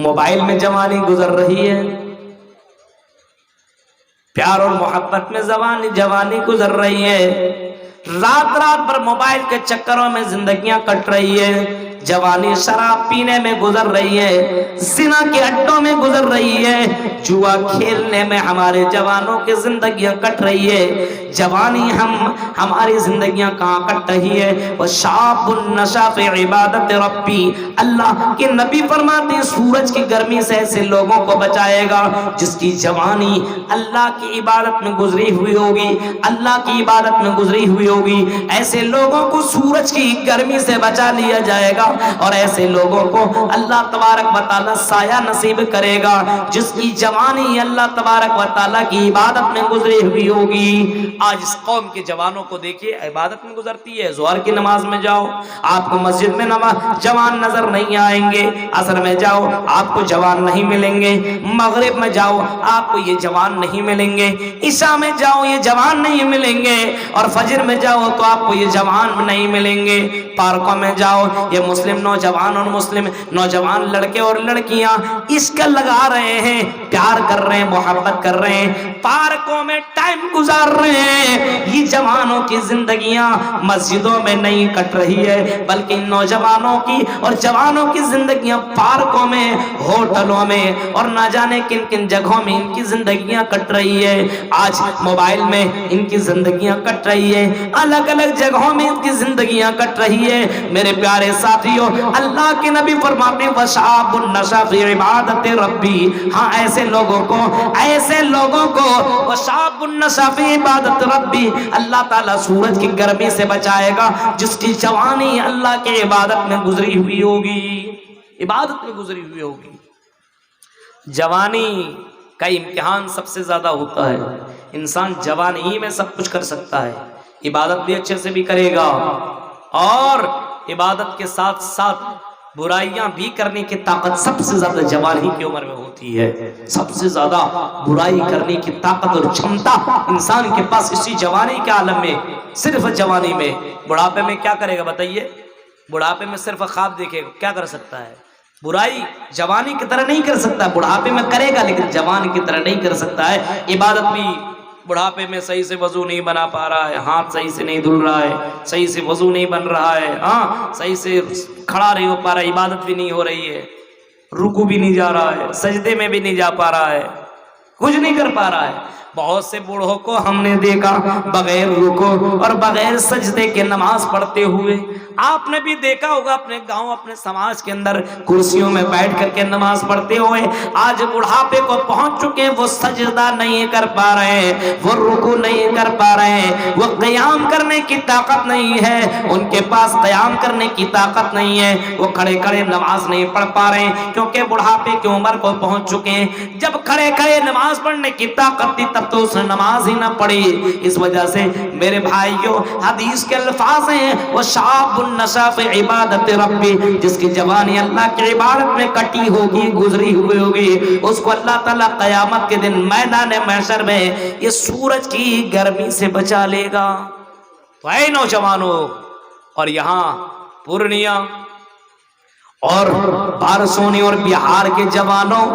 Mobile میں جوانی گزر رہی ہے، پیار اور محبت میں جوانی گزر رہی ہے، رات رات بھر موبائل کے چکروں میں زندگیاں کٹ رہی ہے، جوانی شراب پینے میں گزر رہی ہے، زنا کے اڈوں میں گزر رہی ہے، جوا کھیلنے میں ہمارے جوانوں کی زندگیاں کٹ رہی ہے۔ جوانی ہماری زندگیاں کہاں کٹ رہی ہے؟ وَشَابٌ نَشَأَ فِي عِبَادَةِ رَبِّهِ، اللہ کے نبی فرماتے ہیں سورج کی گرمی سے ایسے لوگوں کو بچائے گا جس کی جوانی اللہ کی عبادت میں گزری ہوئی ہوگی، اللہ کی عبادت میں گزری ہوئی ہوگی۔ ایسے لوگوں کو سورج کی گرمی سے بچا لیا جائے گا، اور ایسے لوگوں کو اللہ تبارک و تعالی سایہ نصیب کرے گا جس کی جوانی اللہ تبارک و تعالی کی عبادت میں گزری ہوئی ہوگی۔ آج اس قوم کے جوانوں کو دیکھیے، عبادت میں گزرتی ہے، ظہر کی نماز میں جاؤ آپ کو مسجد میں جوان نظر نہیں آئیں گے، عصر میں جاؤ آپ کو جوان نہیں ملیں گے، مغرب میں جاؤ آپ کو یہ جوان نہیں ملیں گے، عشاء میں جاؤ یہ جوان نہیں ملیں گے، اور فجر میں جاؤ تو آپ کو یہ جوان نہیں ملیں گے۔ پارکوں میں جاؤ یہ مسلم نوجوان اور مسلم نوجوان لڑکے اور لڑکیاں عشق لگا رہے ہیں، پیار کر رہے ہیں، محبت کر رہے ہیں، پارکوں میں ٹائم گزار رہے ہیں۔ یہ جوانوں کی زندگیاں مسجدوں میں نہیں کٹ رہی ہے، بلکہ نوجوانوں کی اور جوانوں کی زندگیاں پارکوں میں، ہوٹلوں میں، اور نہ جانے کن کن جگہوں میں ان کی زندگیاں کٹ رہی ہے۔ آج موبائل میں ان کی زندگیاں کٹ رہی ہے، الگ الگ جگہوں میں ان کی زندگیاں کٹ رہی ہے۔ میرے پیارے ساتھیوں، اللہ کے نبی فرماتے ہیں وَشَابٌ نَشَأَ فِي عِبَادَةِ رَبِّهِ، ہاں ایسے لوگوں کو وَشَابٌ نَشَأَ فِي عِبَادَةِ رَبِّهِ اللہ تعالیٰ سورج کی گرمی سے بچائے گا جس کی جوانی اللہ کے عبادت میں گزری ہوئی ہوگی، عبادت میں گزری ہوئی ہوگی۔ جوانی کا امتحان سب سے زیادہ ہوتا ہے، انسان جوانی ہی میں سب کچھ کر سکتا ہے، عبادت بھی اچھے سے بھی کرے گا، اور عبادت کے ساتھ ساتھ برائیاں بھی کرنے کی طاقت سب سے زیادہ جوانی کی عمر میں ہوتی ہے۔ سب سے زیادہ برائی کرنے کی طاقت اور چھمتا انسان کے پاس اسی جوانی کے عالم میں، صرف جوانی میں۔ بڑھاپے میں کیا کرے گا بتائیے؟ بڑھاپے میں صرف خواب دیکھے گا، کیا کر سکتا ہے؟ برائی جوانی کی طرح نہیں کر سکتا، بڑھاپے میں کرے گا لیکن جوانی کی طرح نہیں کر سکتا ہے۔ عبادت بھی بڑھاپے میں صحیح سے وضو نہیں بنا پا رہا ہے، ہاتھ صحیح سے نہیں دھل رہا ہے، صحیح سے وضو نہیں بن رہا ہے، ہاں صحیح سے کھڑا نہیں ہو پا رہا ہے، عبادت بھی نہیں ہو رہی ہے، رکوع بھی نہیں جا رہا ہے، سجدے میں بھی نہیں جا پا رہا ہے، کچھ نہیں کر پا رہا ہے۔ بہت سے بوڑھوں کو ہم نے دیکھا بغیر رکوع اور بغیر سجدے کے نماز پڑھتے ہوئے۔ آپ نے بھی دیکھا ہوگا اپنے گاؤں، اپنے سماج کے اندر کرسیوں میں بیٹھ کر کے نماز پڑھتے ہوئے، آج بڑھاپے کو پہنچ چکے ہیں، وہ سجدہ نہیں کر پا رہے ہیں، وہ رکوع نہیں کر پا رہے ہیں، وہ قیام کرنے کی طاقت نہیں ہے، ان کے پاس قیام کرنے کی طاقت نہیں ہے، وہ کھڑے کھڑے نماز نہیں پڑھ پا رہے ہیں کیونکہ بڑھاپے کی عمر کو پہنچ چکے ہیں۔ جب کھڑے کھڑے نماز پڑھنے کی طاقت تھی تب تو اس نے نماز ہی نہ پڑھی۔ اس وجہ سے میرے بھائیوں، حدیث کے الفاظ ہیں وَشَابٌ نَشَأَ فِي عِبَادَةِ رَبِّهِ، جس کی جوانی اللہ کی عبادت میں کٹی ہوگی، گزری ہوئی ہوگی، اس کو اللہ تعالیٰ قیامت کے دن میدان محشر میں یہ سورج کی گرمی سے بچا لے گا۔ تو اے نوجوانوں، اور یہاں پورنیہ اور بارسونی اور بہار کے جوانوں،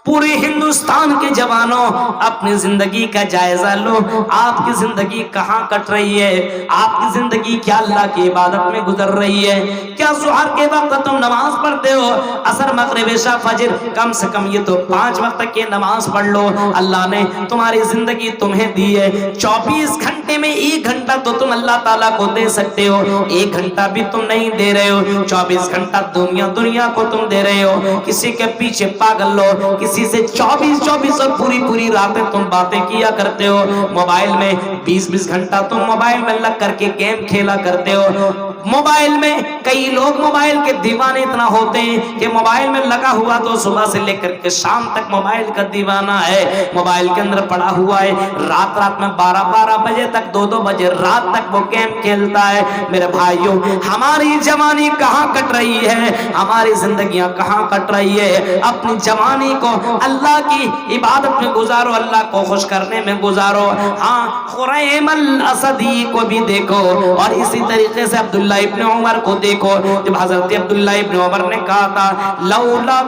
پورے ہندوستان کے جوانوں، اپنی زندگی کا جائزہ لو۔ آپ کی زندگی کہاں کٹ رہی ہے؟ آپ کی زندگی کیا اللہ کی عبادت میں گزر رہی ہے؟ کیا ظہر کے وقت تم نماز پڑھتے ہو؟ عصر مغرب عشاء فجر، کم سے کم یہ تو 5 وقت کی نماز پڑھ لو۔ اللہ نے تمہاری زندگی تمہیں دی ہے، 24 گھنٹے میں 1 گھنٹہ تو تم اللہ تعالیٰ کو دے سکتے ہو، 1 گھنٹہ بھی تم نہیں دے رہے ہو، 24 گھنٹہ دنیا کو تم دے رہے ہو، کسی کے پیچھے پاگل لو، کسی سے 24 اور پوری راتیں تم باتیں کیا کرتے ہو، موبائل میں 20 گھنٹہ تم موبائل میں لگ کر کے گیم کھیلا کرتے ہو۔ موبائل میں کئی لوگ موبائل کے دیوانے اتنا ہوتے ہیں کہ موبائل میں لگا ہوا تو صبح سے لے کر کے شام تک موبائل کا دیوانہ ہے، موبائل کے اندر پڑا ہوا ہے، رات میں 12 بجے تک 2 بجے رات تک وہ گیم کھیلتا ہے۔ میرے بھائیوں، ہماری جوانی کہاں کٹ رہی ہے؟ ہماری زندگیاں کہاں کٹ رہی ہے؟ اپنی جوانی کو اللہ کی عبادت میں گزارو، اللہ کو خوش کرنے میں گزارو۔ ہاں، خریم الاسدی کو بھی دیکھو، اور اسی طریقے سے عبداللہ अब्दुल्ला इब्न उमर को देखो, जब हजरत अब्दुल्ला इब्न उमर ने कहा था, लौला,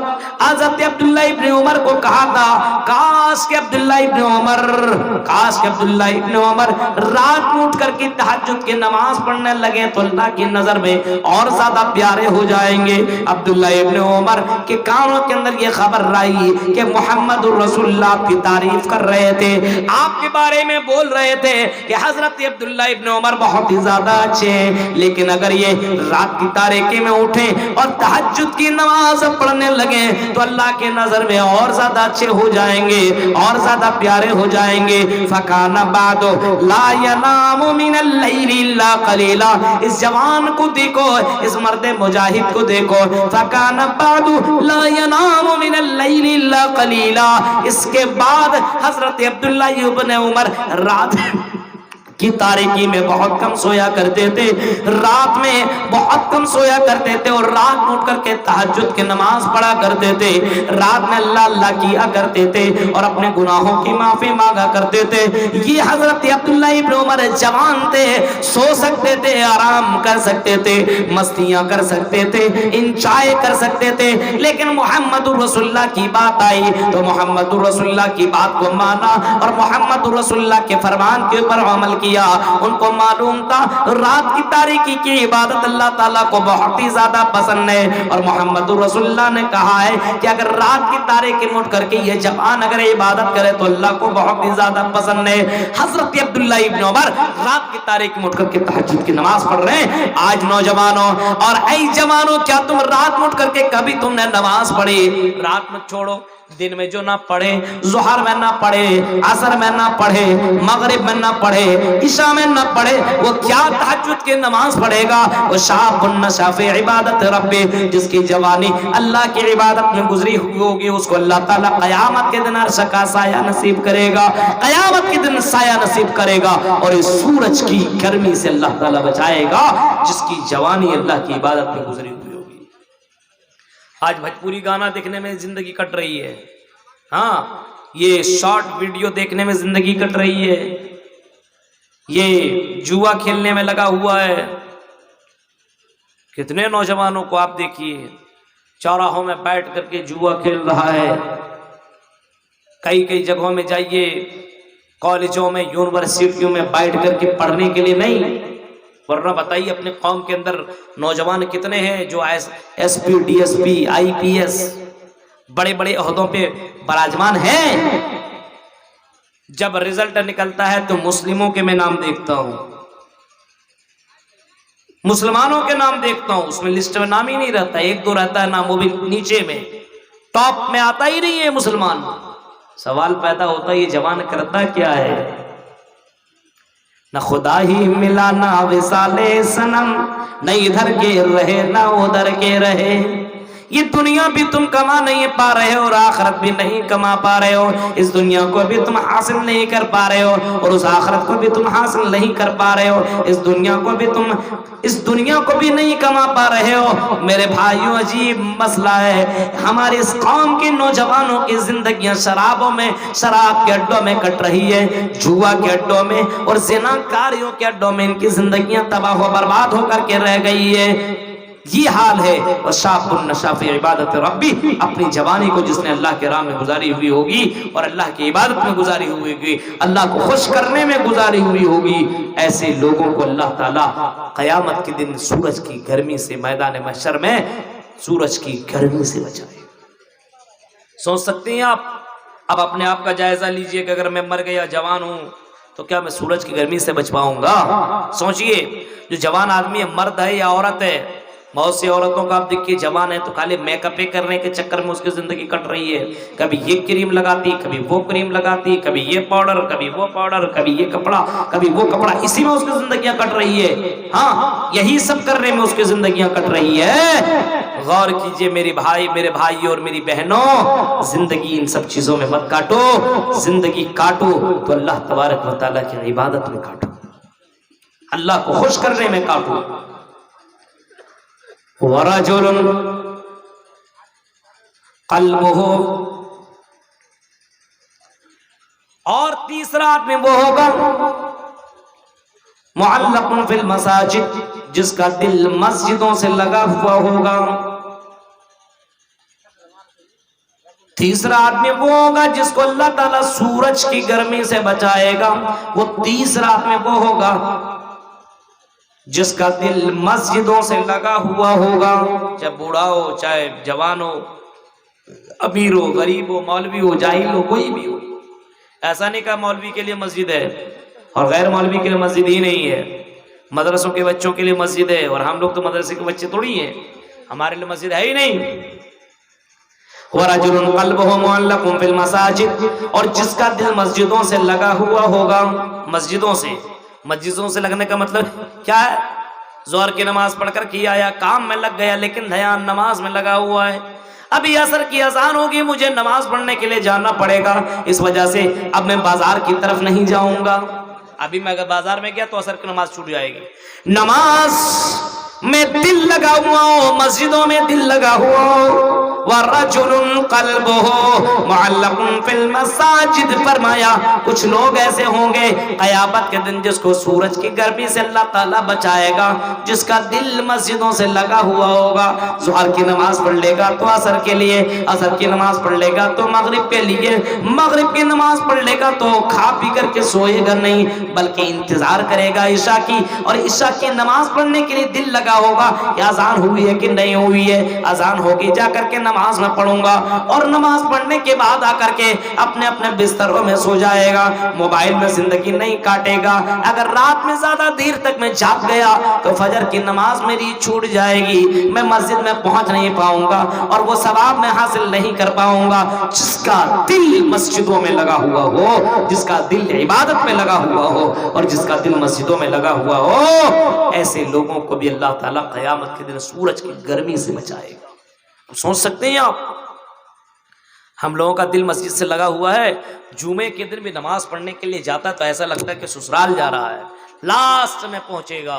हजरत अब्दुल्ला इब्न उमर को कहा था, काश के अब्दुल्ला इब्न उमर, काश के अब्दुल्ला इब्न उमर रात में उठ करके तहज्जुद की नमाज पढ़ने लगे तो अल्लाह की नजर में और ज्यादा प्यारे हो जाएंगे। अब्दुल्ला इब्न उमर के कानों के अंदर ये खबर आई कि मोहम्मद रसूलुल्लाह की तारीफ कर रहे थे, आपके बारे में बोल रहे थे कि हजरत अब्दुल्ला इब्न उमर बहुत ही ज्यादा अच्छे हैं, लेकिन अगर ये रात की तारीकी में उठे और तहज्जुद की नमाज पढ़ने लगे तो अल्लाह के नजर में और ज्यादा अच्छे हो जाएंगे, और ज्यादा प्यारे हो जाएंगे। फकाना बादो ला यनामु मिनल लैली इल्ला कलीला, इस जवान को देखो, इस मर्द मुजाहिद को देखो, फकाना बादो ला यनामु मिनल लैली इल्ला कलीला, इसके बाद हजरत अब्दुल्ला इब्न उमर रात की तारीकी में बहुत कम सोया करते थे, रात में बहुत कम सोया करते थे, और रात में उठ करके तहज्जुद की नमाज पढ़ा करते थे, रात में अल्लाह अल्लाह किया करते थे और अपने गुनाहों की माफी मांगा करते थे। ये हजरत अब्दुल्ला इब्न उमर जवान थे, सो सकते थे, आराम कर सकते थे, मस्तियां कर सकते थे, इंजॉय कर सकते थे, लेकिन मोहम्मदुर रसूलुल्लाह की बात आई तो मोहम्मदुर रसूलुल्लाह की बात को माना और मोहम्मदुर रसूलुल्लाह के फरमान के ऊपर अमल किया। उनको मालूम था रात की तारीकी की इबादत अल्लाह ताला को बहुत ही ज्यादा पसंद है, और मोहम्मद रसूलुल्लाह ने कहा है कि अगर रात की तारीकी में उठ करके ये जवान अगर इबादत करे तो अल्लाह को बहुत ही ज्यादा पसंद है। हजरत अब्दुल्ला इब्न उमर रात की तारीकी में उठ करके तहज्जुद की नमाज पढ़ रहे हैं। आज नौजवानों और ऐ जवानों, क्या तुम रात में उठ करके कभी तुमने नमाज पढ़ी? रात में छोड़ो, दिन में जो ना पढ़े, ज़ुहर में ना पढ़े, असर में ना पढ़े, मगरिब में ना पढ़े, इशा में ना पढ़े, वो क्या तहज्जुद की नमाज पढ़ेगा? वो शाबुन नशा फी इबादत रब्बी, जिसकी जवानी अल्लाह की इबादत में गुजरी हुई होगी, उसको अल्लाह ताला क़यामत के दिन अर्श का साया नसीब करेगा, क़यामत के दिन साया नसीब करेगा, और इस सूरज की गर्मी से अल्लाह ताला बचाएगा जिसकी जवानी अल्लाह की इबादत में गुजरी हुई। आज भोजपुरी गाना देखने में जिंदगी कट रही है, हाँ, ये शॉर्ट वीडियो देखने में जिंदगी कट रही है, ये जुआ खेलने में लगा हुआ है। कितने नौजवानों को आप देखिए चौराहों में बैठ करके जुआ खेल रहा है। कई कई जगहों में जाइए, कॉलेजों में, यूनिवर्सिटियों में बैठ करके पढ़ने के लिए नहीं, वरना बताइए अपने कौम के अंदर नौजवान कितने हैं जो एसपी, डीएसपी, आईपीएस बड़े बड़े ओहदों पे विराजमान हैं। जब रिजल्ट निकलता है तो मुस्लिमों के मैं नाम देखता हूं, मुसलमानों के नाम देखता हूं, उसमें लिस्ट में नाम ही नहीं रहता, एक दो रहता है नाम, वो भी नीचे में, टॉप में आता ही नहीं है मुसलमान। सवाल पैदा होता है ये जवान करता क्या है? न खुदा ही मिला ना विसाले सनम, न इधर के रहे ना उधर के रहे, ये दुनिया भी तुम कमा नहीं पा रहे हो और आखिरत भी नहीं कमा पा रहे हो, इस दुनिया को भी तुम हासिल नहीं कर पा रहे हो और उस आखिरत को भी तुम हासिल नहीं कर पा रहे हो, इस दुनिया को भी नहीं कमा पा रहे हो। मेरे भाइयों, अजीब मसला है, हमारे इस कौम के नौजवानों की जिंदगियां शराबों में, शराब के अड्डों में कट रही है, जुआ के अड्डों में और ज़िनाकारियों के अड्डों में इनकी जिंदगियां तबाह व बर्बाद होकर के रह गई है। ये हाल है। और शाबुन नशा फी इबादत रब्बी, अपनी जवानी को जिसने अल्लाह के राह में गुजारी हुई होगी और अल्लाह की इबादत में गुजारी हुई होगी, अल्लाह को खुश करने में गुजारी हुई होगी, ऐसे लोगों को अल्लाह ताला क़यामत के दिन सूरज की गर्मी से, मैदान महशर में सूरज की गर्मी से बचाए। सोच सकते हैं आप? अब अपने आप का जायजा लीजिए कि अगर मैं मर गया, जवान हूं, तो क्या मैं सूरज की गर्मी से बच पाऊंगा? सोचिए, जो जवान आदमी है, मर्द है या औरत है, बहुत सी औरतों का आप देखिए जवान है तो खाली मेकअप करने के चक्कर में उसकी जिंदगी कट रही है। कभी ये क्रीम लगाती, कभी वो क्रीम लगाती, कभी ये पाउडर, कभी वो पाउडर, कभी ये कपड़ा, कभी वो कपड़ा, इसी में उसकी जिंदगियां कट रही है। हाँ, यही सब करने में उसकी जिंदगियां कट रही है। गौर कीजिए मेरे भाई, मेरे भाई और मेरी बहनों, जिंदगी इन सब चीजों में मत काटो। जिंदगी काटो तो अल्लाह तबारक व तआला की इबादत में काटो, अल्लाह को खुश करने में काटो। वरजुलुन क़ल्बुहु, और तीसरा आदमी वो होगा मुअल्लक़ फिल मसाजिद, जिसका दिल मस्जिदों से लगा हुआ होगा। तीसरा आदमी वो होगा जिसको अल्लाह ताला सूरज की गर्मी से बचाएगा। वो तीसरा आदमी वो होगा जिसका दिल मस्जिदों से लगा हुआ होगा। चाहे बूढ़ा हो, चाहे जवान हो, अमीर हो, गरीब हो, मौलवी हो, जाहिल हो, कोई भी हो। ऐसा नहीं कहा मौलवी के लिए मस्जिद है और गैर मौलवी के लिए मस्जिद ही नहीं है। मदरसों के बच्चों के लिए मस्जिद है और हम लोग तो मदरसे के बच्चे थोड़ी हैं, हमारे लिए मस्जिद है ही नहीं। वरजुलुन क़ल्बुहु मुअल्लक़ुन फिल मसाजिद, और जिसका दिल मस्जिदों से लगा हुआ होगा। मस्जिदों से लगने का मतलब क्या है? ज़ोहर की नमाज पढ़कर किया आया, काम में लग गया, लेकिन ध्यान नमाज में लगा हुआ है। अभी असर की अज़ान होगी, मुझे नमाज पढ़ने के लिए जाना पड़ेगा, इस वजह से अब मैं बाजार की तरफ नहीं जाऊंगा। अभी मैं अगर बाजार में गया तो असर की नमाज छूट जाएगी। नमाज में दिल लगा हुआ हो, मस्जिदों में दिल लगा हुआ हो। वरजुलुन क़ल्बुहु मुअल्लक़ुन फिल मसाजिद, फरमाया कुछ लोग ऐसे होंगे क़यामत के दिन जिसको सूरज की गर्मी से अल्लाह ताला बचाएगा, जिसका दिल मस्जिदों से लगा हुआ होगा। ज़ोहर की नमाज पढ़ लेगा तो असर के लिए, असर की नमाज पढ़ लेगा तो मगरिब के लिए, मगरिब की नमाज पढ़ लेगा तो खा पी करके सोएगा नहीं, बल्कि इंतजार करेगा इशा की, और इशा की नमाज पढ़ने के लिए दिल लगा होगा कि अजान हुई है कि नहीं हुई है, अजान होगी जा करके नमाज में पढ़ूंगा, और नमाज पढ़ने के बाद आकर के अपने अपने बिस्तरों में सो जाएगा, मोबाइल में जिंदगी नहीं काटेगा। अगर रात में ज्यादा देर तक मैं जाग गया तो फजर की नमाज मेरी छूट जाएगी, मैं मस्जिद में पहुंच नहीं पाऊंगा और वो सवाब मैं हासिल नहीं कर पाऊंगा। जिसका दिल मस्जिदों में लगा हुआ हो, जिसका दिल इबादत में लगा हुआ हो और जिसका दिल मस्जिदों में लगा हुआ हो, ऐसे लोगों को भी अल्लाह ताला क़यामत के दिन सूरज की गर्मी से बचाएगा। सोच सकते हैं आप, हम लोगों का दिल मस्जिद से लगा हुआ है, जुमे के दिन भी नमाज पढ़ने के लिए जाता है तो ऐसा लगता है कि ससुराल जा रहा है, लास्ट में पहुंचेगा।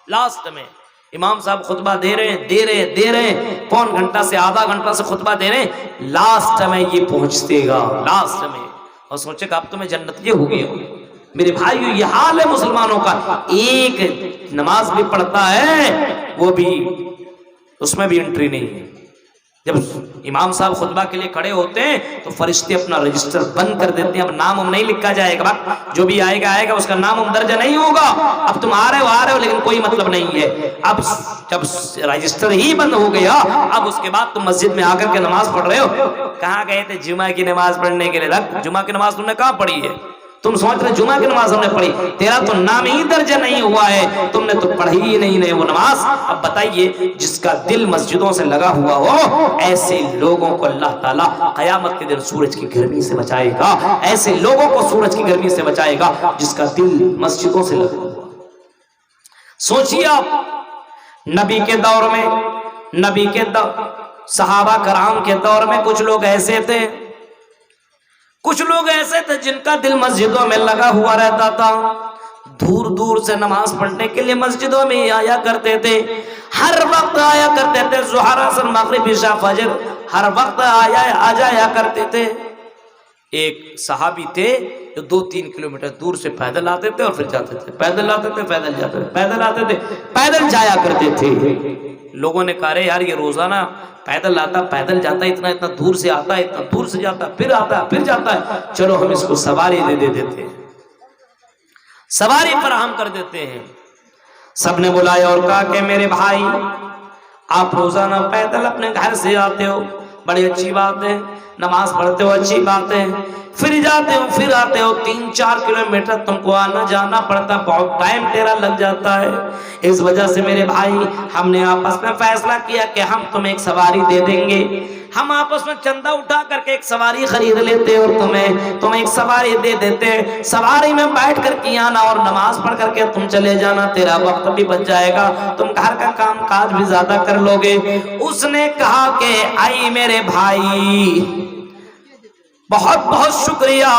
लास्ट में इमाम साहब खुतबा दे रहे हैं, पौन घंटा से आधा घंटा से खुतबा दे रहे हैं, लास्ट में ये पहुंचतेगा, लास्ट में, और सोचेगा अब तो मैं जन्नती हो गया हूं। मेरे भाइयों, ये हाल है मुसलमानों का। एक नमाज भी पढ़ता है, वो भी उसमें भी एंट्री नहीं है। जब इमाम साहब खुतबा के लिए खड़े होते हैं तो फरिश्ते अपना रजिस्टर बंद कर देते हैं, अब नाम हम नहीं लिखा जाएगा, जो भी आएगा आएगा, उसका नाम हम दर्ज नहीं होगा। अब तुम आ रहे हो लेकिन कोई मतलब नहीं है। अब जब रजिस्टर ही बंद हो गया, अब उसके बाद तुम मस्जिद में आकर के नमाज पढ़ रहे हो। कहाँ गए थे जुमा की नमाज पढ़ने के लिए? जुमा की नमाज तुमने कहाँ पढ़ी है? तुम सोच रहे जुमा की नमाज हमने पढ़ी, तेरा तो नाम ही दर्ज नहीं हुआ है, तुमने तो पढ़ी ही नहीं वो नमाज। अब बताइए, जिसका दिल मस्जिदों से लगा हुआ हो, ऐसे लोगों को अल्लाह ताला क़यामत के दिन सूरज की गर्मी से बचाएगा। ऐसे लोगों को सूरज की गर्मी से बचाएगा जिसका दिल मस्जिदों से लगा हुआ। सोचिए आप, नबी के दौर में, सहाबा कराम के दौर में कुछ लोग ऐसे थे जिनका दिल मस्जिदों में लगा हुआ रहता था। दूर दूर से नमाज पढ़ने के लिए मस्जिदों में आया करते थे, हर वक्त आया करते थे। ज़ोहर, असर, मगरिब, इशा, फजर, हर वक्त आ जाया करते थे। एक सहाबी थे जो 2-3 किलोमीटर दूर से पैदल आते थे और फिर जाते थे, पैदल आते थे, पैदल जाते थे, पैदल आते थे, पैदल जाया करते थे। लोगों ने कहा यार ये रोजाना पैदल आता, पैदल जाता है, इतना इतना दूर से आता है, इतना दूर से जाता है, फिर आता है, फिर जाता है, चलो हम इसको सवारी दे देते हैं, सवारी फराहम कर देते हैं। सबने बुलाया और कहा कि मेरे भाई, आप रोजाना पैदल अपने घर से आते हो, बड़ी अच्छी बात है, नमाज पढ़ते हो, अच्छी बात है, फिर जाते हो, फिर आते हो, 3-4 किलोमीटर तुमको आना जाना पड़ता, बहुत टाइम तेरा लग जाता है। इस वजह से मेरे भाई, हमने आपस में फैसला किया कि हम तुम्हें एक सवारी दे देंगे। हम आपस में चंदा उठा करके एक सवारी खरीद लेते और तुम्हें एक सवारी दे देते। सवारी में बैठ करके आना और नमाज पढ़ करके तुम चले जाना, तेरा वक्त भी बच जाएगा, तुम घर का काम काज भी ज्यादा कर लोगे। उसने कहा कि आई मेरे भाई, बहुत बहुत शुक्रिया,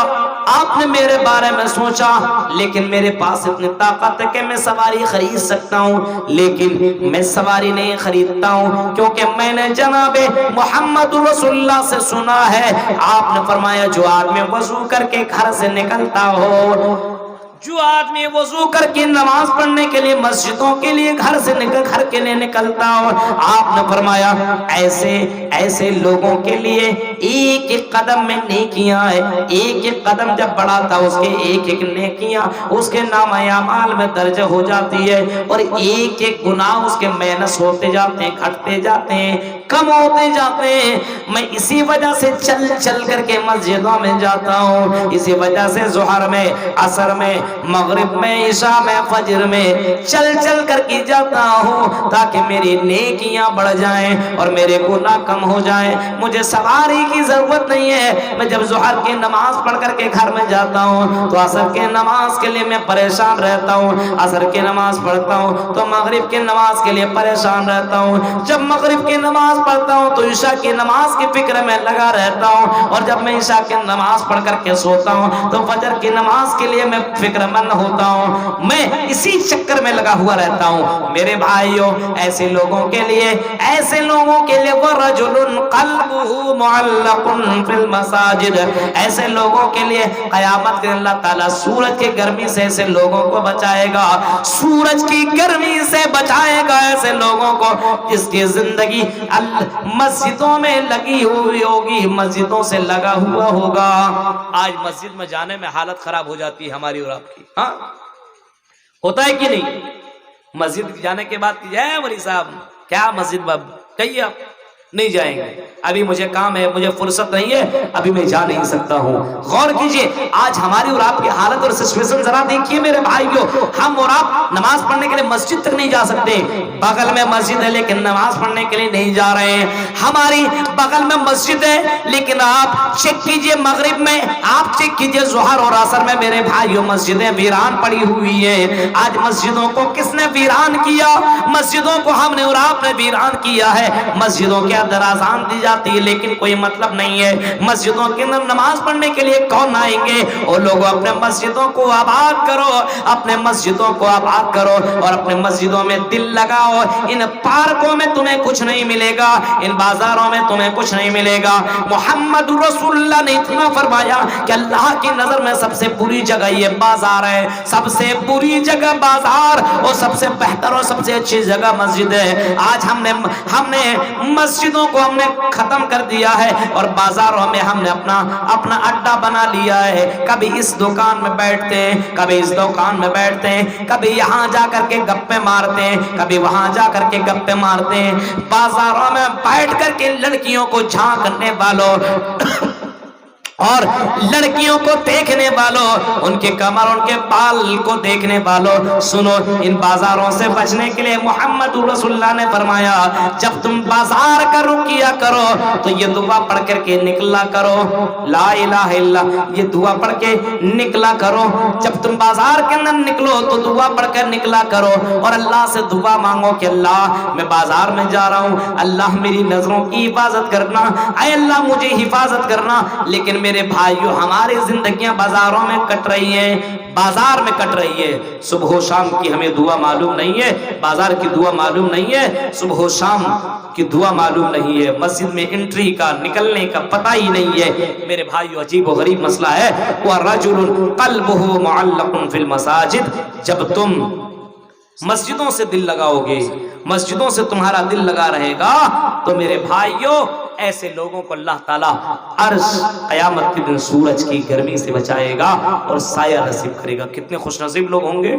आपने मेरे बारे में सोचा, लेकिन मेरे पास इतनी ताकत है कि मैं सवारी खरीद सकता हूँ, लेकिन मैं सवारी नहीं खरीदता हूँ, क्योंकि मैंने जनाबे मोहम्मद रसूलुल्लाह से सुना है, आपने फरमाया जो आदमी वजू करके घर से निकलता हो, جو آدمی وضو کر کے نماز پڑھنے کے لیے مسجدوں کے لیے گھر کے لیے نکلتا ہو، آپ نے فرمایا ایسے لوگوں کے لیے ایک ایک قدم میں نیکیاں ہیں، ایک ایک قدم جب بڑھاتا اس کے ایک ایک نیکیاں اس کے نام اعمال میں درج ہو جاتی ہے، اور ایک ایک گناہ اس کے مائنس ہوتے جاتے ہیں، گھٹتے جاتے ہیں، کم ہوتے جاتے ہیں۔ میں اسی وجہ سے چل چل کر کے مسجدوں میں جاتا ہوں، اسی وجہ سے ظہر میں، عصر میں، مغرب میں، عشاء میں، فجر میں چل چل کر کے جاتا ہوں تاکہ میری نیکیاں بڑھ جائیں اور میرے گناہ کم ہو جائیں۔ مجھے سواری کی ضرورت نہیں ہے، میں جب ظہر کی نماز پڑھ کر کے گھر میں جاتا ہوں تو عصر کی نماز کے لیے میں پریشان رہتا ہوں، عصر کی نماز پڑھتا ہوں تو مغرب کی نماز کے لیے پریشان رہتا ہوں، جب مغرب کی نماز پڑھتا ہوں تو عشاء کی نماز کی فکر میں لگا رہتا ہوں، اور جب میں عشاء کی نماز پڑھ کر کے سوتا ہوں تو فجر کی نماز کے لیے میں فکر مند ہوتا ہوں، میں اسی چکر میں لگا ہوا رہتا ہوں۔ میرے بھائیوں، ایسے لوگوں کے لیے وَرَجُلٌ قَلْبُهُ مُعَلَّقٌ فِي الْمَسَاجِدِ، ایسے لوگوں کے لیے قیامت کے اللہ تعالیٰ سورج کی گرمی سے ایسے لوگوں کو بچائے گا، سورج کی گرمی سے بچائے گا ایسے لوگوں کو جس کی زندگی مسجدوں میں لگی ہوئی ہوگی، مسجدوں سے لگا ہوا ہوگا۔ آج مسجد میں جانے میں حالت خراب ہو جاتی ہے ہماری اور آپ کی، ہاں ہوتا ہے کہ نہیں؟ مسجد جانے کے بعد جائے ولی صاحب کیا مسجد باب کہیے آپ نہیں جائیں گے، ابھی مجھے کام ہے، مجھے فرصت نہیں ہے، ابھی میں جا نہیں سکتا ہوں۔ غور کیجئے آج ہماری اور آپ کی حالت اور سچویشن ذرا دیکھیے میرے بھائیوں، ہم اور آپ نماز پڑھنے کے لیے مسجد تک نہیں جا سکتے، بغل میں مسجد ہے لیکن نماز پڑھنے کے لیے نہیں جا رہے ہیں، ہماری بغل میں مسجد ہے لیکن آپ چیک کیجئے مغرب میں، آپ چیک کیجئے ظہر اور عصر میں میرے بھائیوں مسجدیں ویران پڑی ہوئی ہیں۔ آج مسجدوں کو کس نے ویران کیا؟ مسجدوں کو ہم نے اور آپ نے ویران کیا ہے۔ مسجدوں کے اندر اذان دی جاتی ہے لیکن کوئی مطلب نہیں ہے، مسجدوں کے اندر نماز پڑھنے کے لیے کون آئیں گے؟ وہ لوگوں اپنے مسجدوں کو آباد کرو، اپنے مسجدوں کو آباد کرو اور اپنے مسجدوں میں دل لگاؤ۔ ان پارکوں میں تمہیں کچھ نہیں ملے گا، ان بازاروں میں تمہیں کچھ نہیں ملے گا۔ محمد رسول اللہ نے اتنا فرمایا کہ اللہ کی نظر میں سب سے بری جگہ یہ بازار ہے، سب سے بری جگہ بازار اور سب سے بہتر اور سب سے اچھی جگہ مسجد ہے۔ آج ہم نے مسجدوں کو ہم نے ختم کر دیا ہے اور بازاروں میں ہم نے اپنا اڈا بنا لیا ہے، کبھی اس دکان میں بیٹھتے ہیں، کبھی اس دکان میں بیٹھتے ہیں، کبھی یہاں جا کر کے گپے مارتے ہیں، کبھی وہاں جا کر کے گپے مارتے ہیں۔ بازاروں میں بیٹھ کر کے لڑکیوں کو جھانکنے والوں اور لڑکیوں کو دیکھنے والوں، ان کے کمر ان کے بال کو دیکھنے والوں، سنو ان بازاروں سے بچنے کے لیے محمد رسول اللہ نے فرمایا جب تم بازار کا رخ کیا کرو تو یہ دعا پڑھ کر کے نکلا کرو، لا الہ الا اللہ، یہ دعا پڑھ کے نکلا کرو۔ جب تم بازار کے اندر نکلو تو دعا پڑھ کر نکلا کرو اور اللہ سے دعا مانگو کہ اللہ میں بازار میں جا رہا ہوں، اللہ میری نظروں کی حفاظت کرنا، اے اللہ مجھے حفاظت کرنا۔ لیکن میرے بھائیوں ہماری زندگیاں بازاروں میں کٹ رہی ہیں، بازار میں کٹ رہی ہے۔ صبح و شام کی ہمیں دعا معلوم نہیں ہے، بازار کی دعا معلوم نہیں ہے، صبح و شام کی دعا معلوم نہیں ہے، مسجد میں انٹری کا نکلنے کا پتہ ہی نہیں ہے۔ میرے بھائیوں عجیب و غریب مسئلہ ہے۔ وَرَجُلٌ قَلْبُهُ مُعَلَّقٌ فِي الْمَسَاجِدِ، جب تم مسجدوں سے دل لگاؤ گے، مسجدوں سے تمہارا دل لگا رہے گا تو میرے بھائیوں ایسے لوگوں کو اللہ تعالیٰ عرش قیامت کے دن سورج کی گرمی سے بچائے گا اور سایہ نصیب کرے گا۔ کتنے خوش نصیب لوگ ہوں گے۔